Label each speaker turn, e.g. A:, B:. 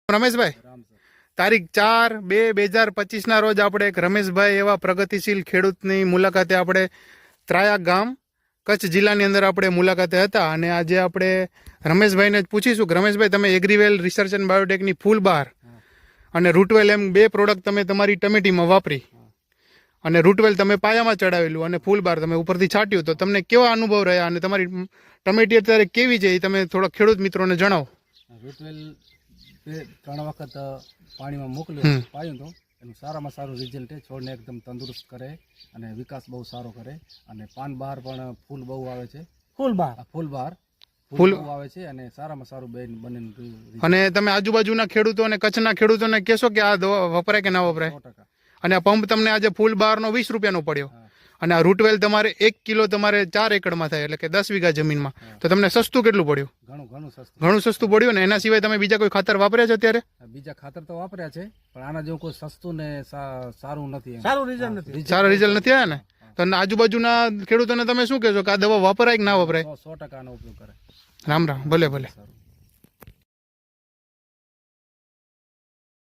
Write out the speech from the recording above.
A: રમેશભાઈ, તારીખ 4/2/2025 ના રોજ આપણે એક રમેશભાઈ એવા પ્રગતિશીલ ખેડૂતની મુલાકાતે આપણે ત્રાયા ગામ કચ્છ જિલ્લાની અંદર આપણે મુલાકાતે હતા અને આજે આપણે રમેશભાઈને જ પૂછીશું કે રમેશભાઈ, તમે એગ્રીવેલ રિસર્ચ એન્ડ બાયોટેકની ફૂલ બહાર અને રૂટવેલ એમ બે પ્રોડક્ટ તમે તમારી ટમેટીમાં વાપરી અને રૂટવેલ તમે પાયામાં ચડાવેલું અને ફૂલ બાર તમે ઉપરથી છાંટ્યું, તો તમને કેવા અનુભવ રહ્યા અને તમારી ટમેટી અત્યારે કેવી છે એ તમે થોડા ખેડૂત મિત્રોને જણાવો.
B: રૂટવેલ 3 વખત પાણીમાં મોકલ્યું, પાયું તો એનું સારામાં સારું રિઝલ્ટ છે. છોડને એકદમ તંદુરસ્ત કરે અને વિકાસ બહુ સારો કરે અને પાન બહાર પણ ફૂલ બહુ આવે છે. ફૂલ બહાર ફૂલ આવે છે અને સારામાં સારું બને.
A: અને તમે આજુબાજુના ખેડૂતો અને કચ્છના ખેડૂતોને કહેશો કે આ દવા વપરાય કે ના વપરાય?
B: 100%.
A: અને આ પંપ તમને આજે ફૂલ બહારનો 20 રૂપિયાનો પડ્યો અને આ રૂટવેલ તમારે 1 કિલો તમારે 4 એકડમાં થાય એટલે કે 10 વીઘા જમીનમાં, તો તમને સસ્તું કેટલું પડ્યું? ઘણું સસ્તું પડ્યું ને. એના સિવાય તમે બીજા કોઈ ખાતર વાપર્યા છે અત્યારે?
B: બીજા ખાતર તો વાપર્યા છે પણ આના જેવું કોઈ સસ્તું ને સારું નથી,
A: સારા રિઝલ્ટ નથી આવ્યા ને. તો આજુબાજુના ખેડૂતોને તમે શું કહેશો કે આ દવા વપરાય કે ના વપરાય?
B: 100% આનો ઉપયોગ કરે.
A: રામ રામ, ભલે ભલે.